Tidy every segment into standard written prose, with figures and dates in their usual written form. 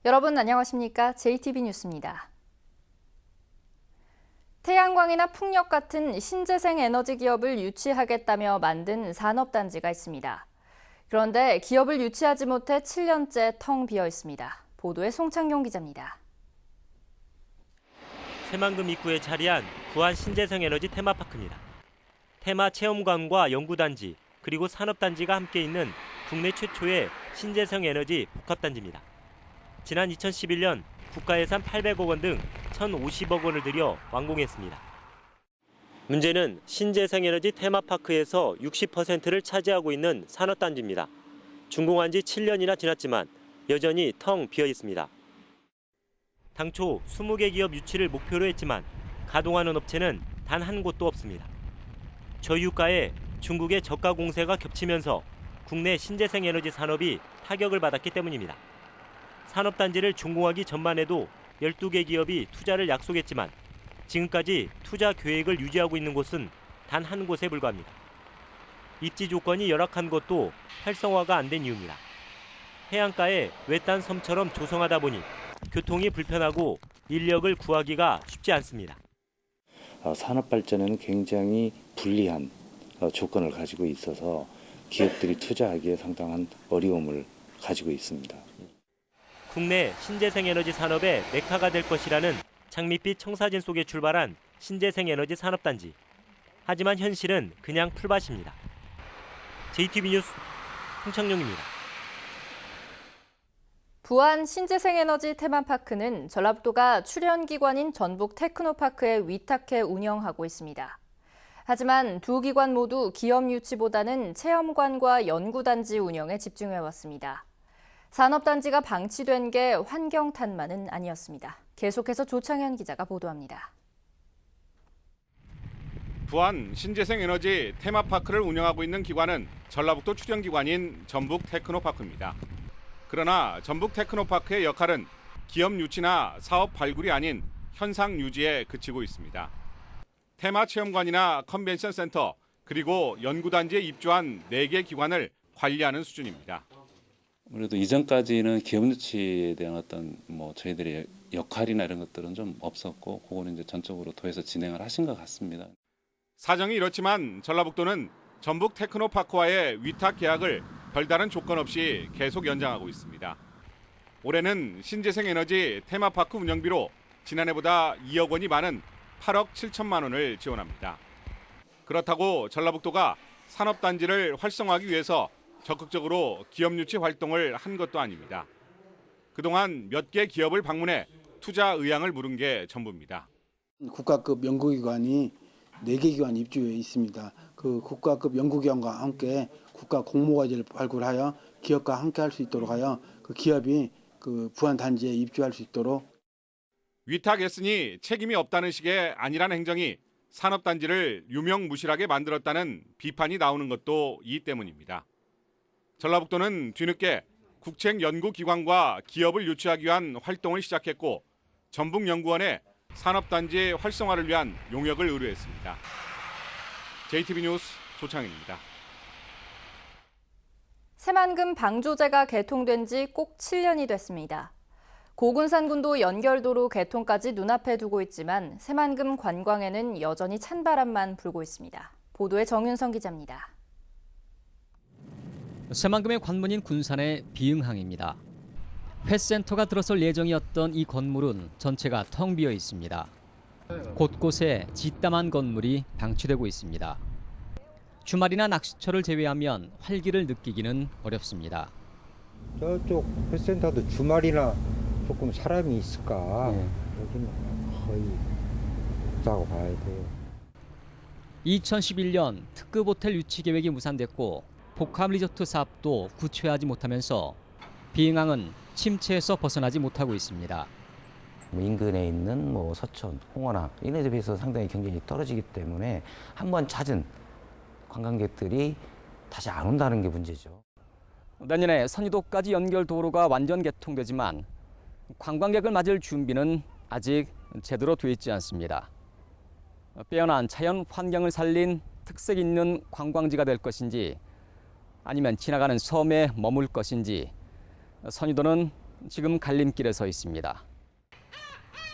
여러분 안녕하십니까? JTB 뉴스입니다. 태양광이나 풍력 같은 신재생 에너지 기업을 유치하겠다며 만든 산업단지가 있습니다. 그런데 기업을 유치하지 못해 7년째 텅 비어 있습니다. 보도에 송창용 기자입니다. 새만금 입구에 자리한 부안 신재생에너지 테마파크입니다. 테마 체험관과 연구단지 그리고 산업단지가 함께 있는 국내 최초의 신재생에너지 복합단지입니다. 지난 2011년 국가 예산 800억 원 등 1,050억 원을 들여 완공했습니다. 문제는 신재생에너지 테마파크에서 60%를 차지하고 있는 산업단지입니다. 준공한 지 7년이나 지났지만 여전히 텅 비어 있습니다. 당초 20개 기업 유치를 목표로 했지만 가동하는 업체는 단 한 곳도 없습니다. 저유가에 중국의 저가 공세가 겹치면서 국내 신재생에너지 산업이 타격을 받았기 때문입니다. 산업단지를 준공하기 전만 해도 12개 기업이 투자를 약속했지만 지금까지 투자 계획을 유지하고 있는 곳은 단 한 곳에 불과합니다. 입지 조건이 열악한 것도 활성화가 안 된 이유입니다. 해안가에 외딴 섬처럼 조성하다 보니 교통이 불편하고 인력을 구하기가 쉽지 않습니다. 산업 발전에는 굉장히 불리한 조건을 가지고 있어서 기업들이 투자하기에 상당한 어려움을 가지고 있습니다. 국내 신재생에너지 산업의 메카가 될 것이라는 장밋빛 청사진 속에 출발한 신재생에너지 산업단지. 하지만 현실은 그냥 풀밭입니다. JTB 뉴스 송창용입니다. 부안 신재생에너지 테마파크는 전라북도가 출연기관인 전북 테크노파크에 위탁해 운영하고 있습니다. 하지만 두 기관 모두 기업 유치보다는 체험관과 연구단지 운영에 집중해왔습니다. 산업단지가 방치된 게 환경 탓만은 아니었습니다. 계속해서 조창현 기자가 보도합니다. 부안 신재생에너지 테마파크를 운영하고 있는 기관은 전라북도 출연기관인 전북 테크노파크입니다. 그러나 전북 테크노파크의 역할은 기업 유치나 사업 발굴이 아닌 현상 유지에 그치고 있습니다. 테마 체험관이나 컨벤션 센터 그리고 연구단지에 입주한 4개 기관을 관리하는 수준입니다. 아무래도 이전까지는 기업 유치에 대한 어떤 저희들의 역할이나 이런 것들은 좀 없었고 그거는 이제 전적으로 도에서 진행을 하신 것 같습니다. 사정이 이렇지만 전라북도는 전북 테크노파크와의 위탁 계약을 별다른 조건 없이 계속 연장하고 있습니다. 올해는 신재생에너지 테마파크 운영비로 지난해보다 2억 원이 많은 8억 7천만 원을 지원합니다. 그렇다고 전라북도가 산업단지를 활성화하기 위해서 적극적으로 기업 유치 활동을 한 것도 아닙니다. 그동안 몇 개 기업을 방문해 투자 의향을 물은 게 전부입니다. 국가급 연구기관이 4개 기관 입주해 있습니다. 그 국가급 연구기관과 함께 국가 공모과제를 발굴하여 기업과 함께 할 수 있도록 하여 그 기업이 그 부안 단지에 입주할 수 있도록 위탁했으니 책임이 없다는 식의 안일한 행정이 산업단지를 유명무실하게 만들었다는 비판이 나오는 것도 이 때문입니다. 전라북도는 뒤늦게 국책연구기관과 기업을 유치하기 위한 활동을 시작했고 전북연구원에 산업단지 활성화를 위한 용역을 의뢰했습니다. JTB 뉴스 조창현입니다. 새만금 방조제가 개통된 지 꼭 7년이 됐습니다. 고군산군도 연결도로 개통까지 눈앞에 두고 있지만 새만금 관광에는 여전히 찬바람만 불고 있습니다. 보도에 정윤성 기자입니다. 새만금의 관문인 군산의 비응항입니다. 회센터가 들어설 예정이었던 이 건물은 전체가 텅 비어 있습니다. 곳곳에 짓담한 건물이 방치되고 있습니다. 주말이나 낚시철을 제외하면 활기를 느끼기는 어렵습니다. 저쪽 회센터도 주말이나 조금 사람이 있을까? 여기는 거의 없다고 봐야 돼요. 2011년 특급 호텔 유치 계획이 무산됐고 복합 리조트 사업도 구체화하지 못하면서 비응항은 침체에서 벗어나지 못하고 있습니다. 인근에 있는 서천, 홍원항 이런 데 비해서 상당히 경쟁이 떨어지기 때문에 한번 찾은 관광객들이 다시 안 온다는 게 문제죠. 내년에 선유도까지 연결 도로가 완전 개통되지만 관광객을 맞을 준비는 아직 제대로 돼 있지 않습니다. 빼어난 자연 환경을 살린 특색 있는 관광지가 될 것인지 아니면 지나가는 섬에 머물 것인지 선유도는 지금 갈림길에 서 있습니다.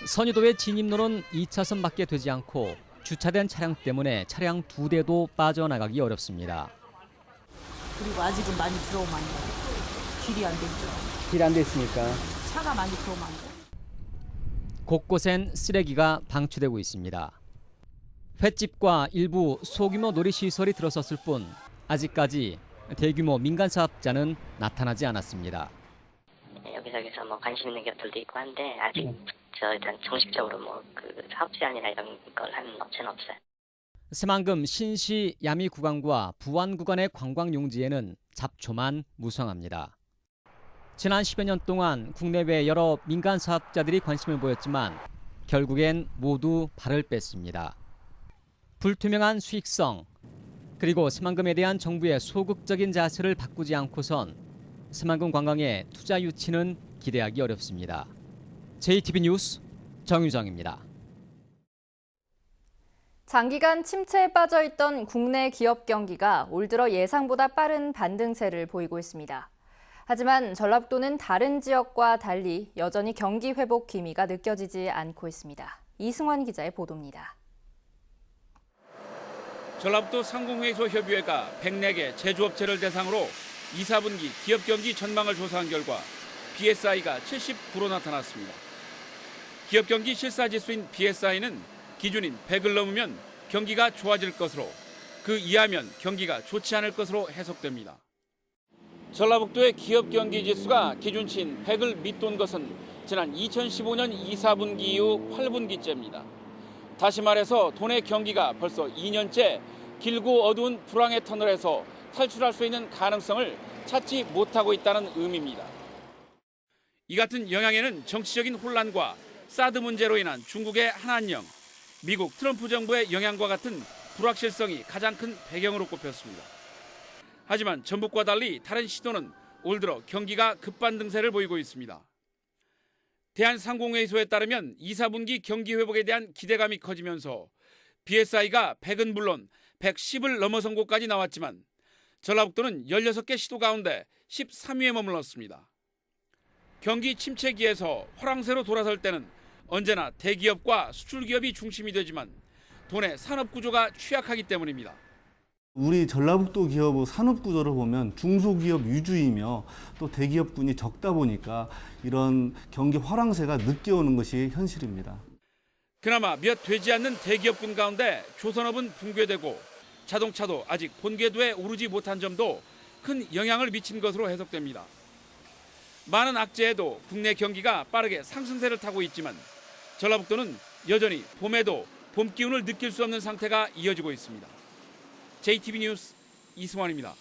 선유도의 진입로는 2차선밖에 되지 않고 주차된 차량 때문에 차량 2대도 빠져나가기 어렵습니다. 그리고 아직은 많이 들어오면 안 돼요. 길이 안 되죠. 길 안 됐으니까. 차가 많이 들어오면 안 돼요. 곳곳엔 쓰레기가 방치되고 있습니다. 횟집과 일부 소규모 놀이시설이 들어섰을 뿐 아직까지 대규모 민간 사업자는 나타나지 않았습니다. 여기저기서 뭐 관심 있는 기업들도 있고 한데 아직 일단 정식적으로 사업 제안이나 이런 걸 하는 업체는 없어요. 새만금 신시 야미 구간과 부안 구간의 관광 용지에는 잡초만 무성합니다. 지난 10여 년 동안 국내외 여러 민간 사업자들이 관심을 보였지만 결국엔 모두 발을 뺐습니다. 불투명한 수익성 그리고 새만금에 대한 정부의 소극적인 자세를 바꾸지 않고선 새만금 관광의 투자 유치는 기대하기 어렵습니다. JTB 뉴스 정유정입니다. 장기간 침체에 빠져있던 국내 기업 경기가 올 들어 예상보다 빠른 반등세를 보이고 있습니다. 하지만 전라북도는 다른 지역과 달리 여전히 경기 회복 기미가 느껴지지 않고 있습니다. 이승환 기자의 보도입니다. 전라북도 상공회의소 협의회가 104개 제조업체를 대상으로 2, 4분기 기업 경기 전망을 조사한 결과 BSI가 79로 나타났습니다. 기업 경기 실사지수인 BSI는 기준인 100을 넘으면 경기가 좋아질 것으로 그 이하면 경기가 좋지 않을 것으로 해석됩니다. 전라북도의 기업 경기 지수가 기준치인 100을 밑돈 것은 지난 2015년 2, 4분기 이후 8분기째입니다. 다시 말해서 도내 경기가 벌써 2년째 길고 어두운 불황의 터널에서 탈출할 수 있는 가능성을 찾지 못하고 있다는 의미입니다. 이 같은 영향에는 정치적인 혼란과 사드 문제로 인한 중국의 한한령, 미국 트럼프 정부의 영향과 같은 불확실성이 가장 큰 배경으로 꼽혔습니다. 하지만 전북과 달리 다른 시도는 올 들어 경기가 급반등세를 보이고 있습니다. 대한상공회의소에 따르면 2, 4분기 경기 회복에 대한 기대감이 커지면서 BSI가 100은 물론 110을 넘어선 곳까지 나왔지만 전라북도는 16개 시도 가운데 13위에 머물렀습니다. 경기 침체기에서 호랑새로 돌아설 때는 언제나 대기업과 수출기업이 중심이 되지만 도내 산업구조가 취약하기 때문입니다. 우리 전라북도 기업의 산업구조를 보면 중소기업 위주이며 또 대기업군이 적다 보니까 이런 경기 호랑새가 늦게 오는 것이 현실입니다. 그나마 몇 되지 않는 대기업군 가운데 조선업은 붕괴되고 자동차도 아직 본궤도에 오르지 못한 점도 큰 영향을 미친 것으로 해석됩니다. 많은 악재에도 국내 경기가 빠르게 상승세를 타고 있지만 전라북도는 여전히 봄에도 봄 기운을 느낄 수 없는 상태가 이어지고 있습니다. JTB 뉴스 이승환입니다.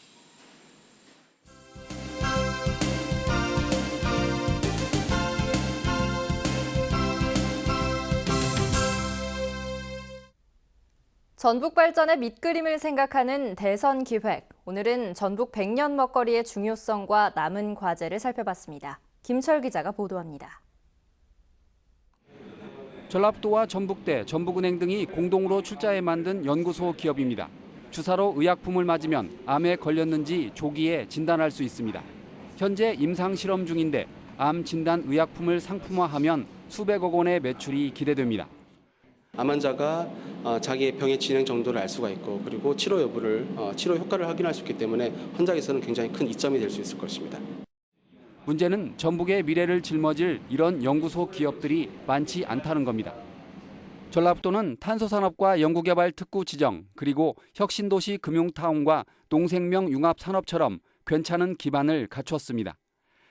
전북 발전의 밑그림을 생각하는 대선 기획. 오늘은 전북 100년 먹거리의 중요성과 남은 과제를 살펴봤습니다. 김철 기자가 보도합니다. 전라북도와 전북대, 전북은행 등이 공동으로 출자해 만든 연구소 기업입니다. 주사로 의약품을 맞으면 암에 걸렸는지 조기에 진단할 수 있습니다. 현재 임상 실험 중인데 암 진단 의약품을 상품화하면 수백억 원의 매출이 기대됩니다. 암 환자가 자기의 병의 진행 정도를 알 수가 있고 그리고 치료 여부를 치료 효과를 확인할 수 있기 때문에 환자에게서는 굉장히 큰 이점이 될 수 있을 것입니다. 문제는 전북의 미래를 짊어질 이런 연구소 기업들이 많지 않다는 겁니다. 전라북도는 탄소산업과 연구개발 특구 지정 그리고 혁신도시 금융타운과 농생명 융합산업처럼 괜찮은 기반을 갖췄습니다.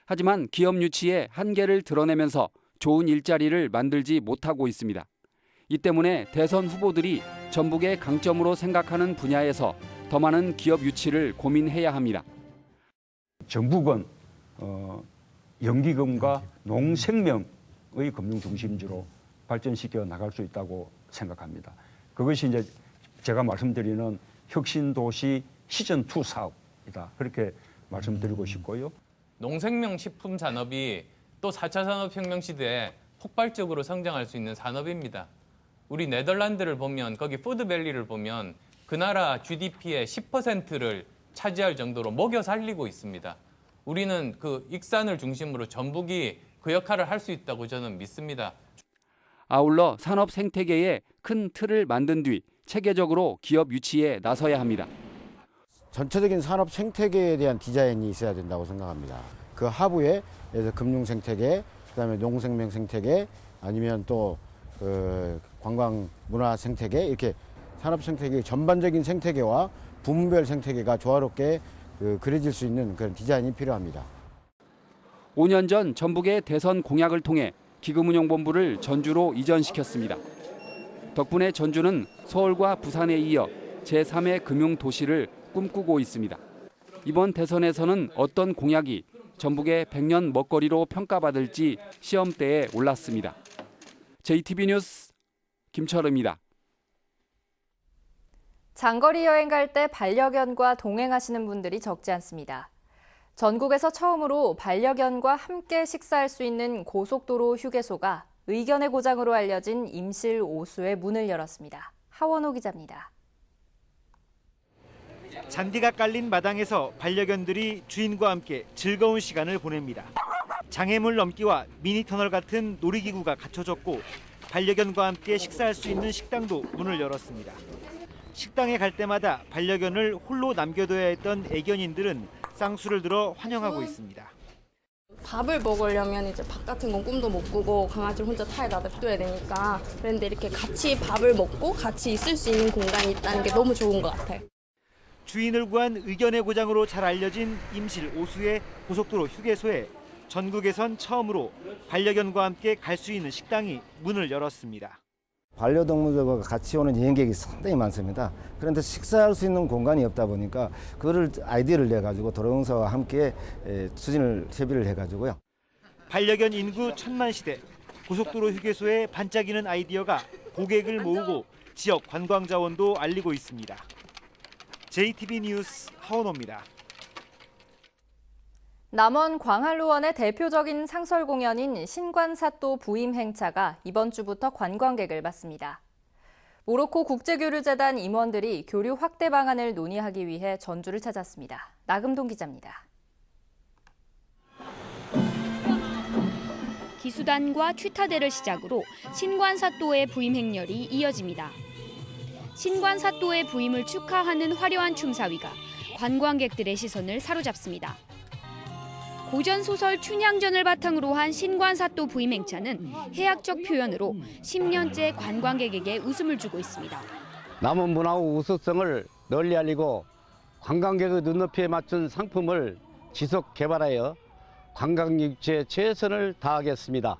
하지만 기업 유치의 한계를 드러내면서 좋은 일자리를 만들지 못하고 있습니다. 이 때문에 대선 후보들이 전북의 강점으로 생각하는 분야에서 더 많은 기업 유치를 고민해야 합니다. 전북은 연기금과 농생명의 금융 중심지로 발전시켜 나갈 수 있다고 생각합니다. 그것이 이제 제가 말씀드리는 혁신도시 시즌2 사업이다. 그렇게 말씀드리고 싶고요. 농생명 식품 산업이 또 4차 산업혁명 시대에 폭발적으로 성장할 수 있는 산업입니다. 우리 네덜란드를 보면 거기 푸드밸리를 보면 그 나라 GDP의 10%를 차지할 정도로 먹여 살리고 있습니다. 우리는 그 익산을 중심으로 전북이 그 역할을 할 수 있다고 저는 믿습니다. 아울러 산업 생태계에 큰 틀을 만든 뒤 체계적으로 기업 유치에 나서야 합니다. 전체적인 산업 생태계에 대한 디자인이 있어야 된다고 생각합니다. 그 하부에 금융 생태계, 그다음에 농생명 생태계, 아니면 또 관광 문화 생태계, 이렇게 산업 생태계 전반적인 생태계와 부문별 생태계가 조화롭게 그려질 수 있는 그런 디자인이 필요합니다. 5년 전 전북의 대선 공약을 통해 기금운용본부를 전주로 이전시켰습니다. 덕분에 전주는 서울과 부산에 이어 제3의 금융도시를 꿈꾸고 있습니다. 이번 대선에서는 어떤 공약이 전북의 100년 먹거리로 평가받을지 시험대에 올랐습니다. JTB 뉴스 김철우입니다. 장거리 여행 갈 때 반려견과 동행하시는 분들이 적지 않습니다. 전국에서 처음으로 반려견과 함께 식사할 수 있는 고속도로 휴게소가 의견의 고장으로 알려진 임실 오수의 문을 열었습니다. 하원호 기자입니다. 잔디가 깔린 마당에서 반려견들이 주인과 함께 즐거운 시간을 보냅니다. 장애물 넘기와 미니터널 같은 놀이기구가 갖춰졌고 반려견과 함께 식사할 수 있는 식당도 문을 열었습니다. 식당에 갈 때마다 반려견을 홀로 남겨둬야 했던 애견인들은 쌍수를 들어 환영하고 있습니다. 밥을 먹으려면 이제 밥 같은 건 꿈도 못 꾸고 강아지를 혼자 타에 놔둬야 되니까 그런데 이렇게 같이 밥을 먹고 같이 있을 수 있는 공간이 있다는 게 너무 좋은 것 같아요. 주인을 구한 의견의 고장으로 잘 알려진 임실 오수의 고속도로 휴게소에 전국에선 처음으로 반려견과 함께 갈 수 있는 식당이 문을 열었습니다. 반려동물들과 같이 오는 여행객이 상당히 많습니다. 그런데 식사할 수 있는 공간이 없다 보니까 그거를 아이디어를 내가지고 도로공사와 함께 추진을 해가지고요. 반려견 인구 1000만 시대 고속도로 휴게소에 반짝이는 아이디어가 고객을 모으고 지역 관광 자원도 알리고 있습니다. JTB 뉴스 하원호입니다. 남원 광활로원의 대표적인 상설 공연인 신관사또 부임 행차가 이번 주부터 관광객을 맞습니다. 모로코 국제교류재단 임원들이 교류 확대 방안을 논의하기 위해 전주를 찾았습니다. 나금동 기자입니다. 기수단과 취타대를 시작으로 신관사또의 부임 행렬이 이어집니다. 신관사또의 부임을 축하하는 화려한 춤사위가 관광객들의 시선을 사로잡습니다. 고전소설 춘향전을 바탕으로 한 신관사또 부임 행차는 해학적 표현으로 10년째 관광객에게 웃음을 주고 있습니다. 남원 문화의 우수성을 널리 알리고 관광객의 눈높이에 맞춘 상품을 지속 개발하여 관광 유치에 최선을 다하겠습니다.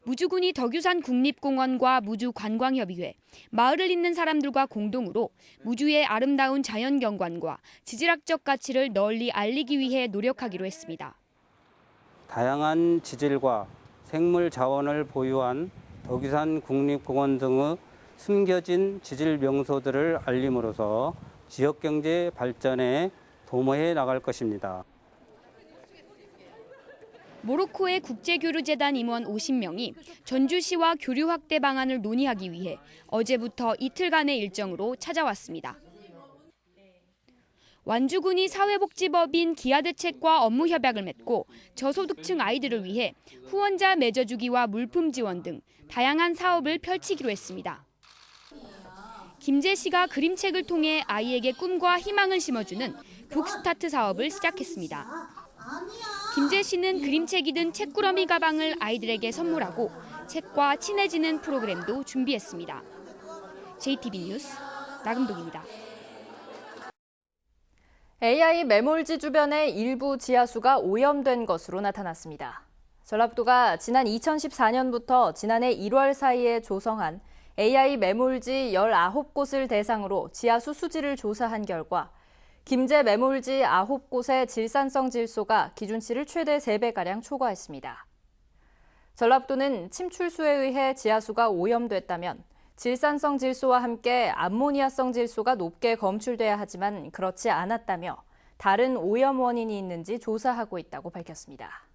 무주군이 덕유산 국립공원과 무주관광협의회, 마을을 잇는 사람들과 공동으로 무주의 아름다운 자연경관과 지질학적 가치를 널리 알리기 위해 노력하기로 했습니다. 다양한 지질과 생물 자원을 보유한 덕유산 국립공원 등의 숨겨진 지질 명소들을 알림으로써 지역경제 발전에 도모해 나갈 것입니다. 모로코의 국제교류재단 임원 50명이 전주시와 교류 확대 방안을 논의하기 위해 어제부터 이틀간의 일정으로 찾아왔습니다. 완주군이 사회복지법인 기아대책과 업무 협약을 맺고 저소득층 아이들을 위해 후원자 맺어주기와 물품 지원 등 다양한 사업을 펼치기로 했습니다. 김제시가 그림책을 통해 아이에게 꿈과 희망을 심어주는 북스타트 사업을 시작했습니다. 김제시는 그림책이 든 책꾸러미 가방을 아이들에게 선물하고 책과 친해지는 프로그램도 준비했습니다. JTB 뉴스 나금동입니다. AI 매몰지 주변의 일부 지하수가 오염된 것으로 나타났습니다. 전라북도가 지난 2014년부터 지난해 1월 사이에 조성한 AI 매몰지 19곳을 대상으로 지하수 수질을 조사한 결과 김제 매몰지 9곳의 질산성 질소가 기준치를 최대 3배가량 초과했습니다. 전라북도는 침출수에 의해 지하수가 오염됐다면 질산성 질소와 함께 암모니아성 질소가 높게 검출돼야 하지만 그렇지 않았다며 다른 오염 원인이 있는지 조사하고 있다고 밝혔습니다.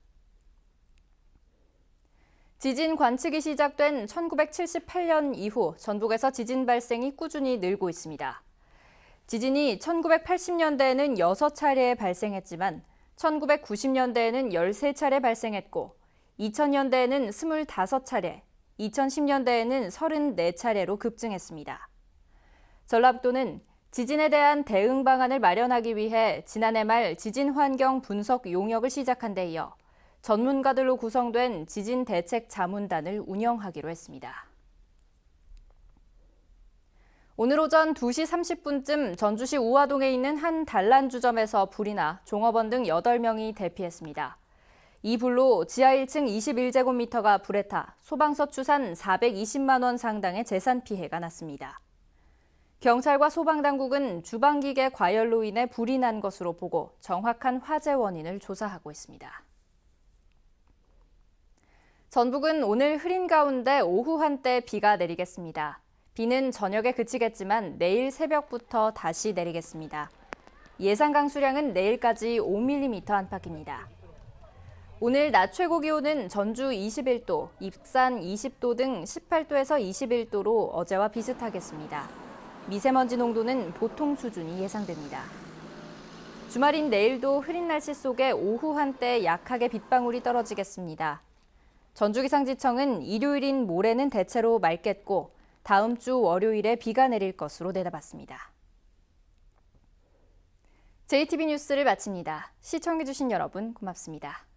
지진 관측이 시작된 1978년 이후 전북에서 지진 발생이 꾸준히 늘고 있습니다. 지진이 1980년대에는 6차례에 발생했지만 1990년대에는 13차례 발생했고 2000년대에는 25차례, 2010년대에는 34차례로 급증했습니다. 전라북도는 지진에 대한 대응 방안을 마련하기 위해 지난해 말 지진 환경 분석 용역을 시작한 데 이어 전문가들로 구성된 지진 대책 자문단을 운영하기로 했습니다. 오늘 오전 2시 30분쯤 전주시 우화동에 있는 한 단란주점에서 불이 나 종업원 등 8명이 대피했습니다. 이 불로 지하 1층 21제곱미터가 불에 타 소방서 추산 420만 원 상당의 재산 피해가 났습니다. 경찰과 소방당국은 주방기계 과열로 인해 불이 난 것으로 보고 정확한 화재 원인을 조사하고 있습니다. 전북은 오늘 흐린 가운데 오후 한때 비가 내리겠습니다. 비는 저녁에 그치겠지만 내일 새벽부터 다시 내리겠습니다. 예상 강수량은 내일까지 5mm 안팎입니다. 오늘 낮 최고 기온은 전주 21도, 익산 20도 등 18도에서 21도로 어제와 비슷하겠습니다. 미세먼지 농도는 보통 수준이 예상됩니다. 주말인 내일도 흐린 날씨 속에 오후 한때 약하게 빗방울이 떨어지겠습니다. 전주기상지청은 일요일인 모레는 대체로 맑겠고 다음 주 월요일에 비가 내릴 것으로 내다봤습니다. JTB 뉴스를 마칩니다. 시청해주신 여러분 고맙습니다.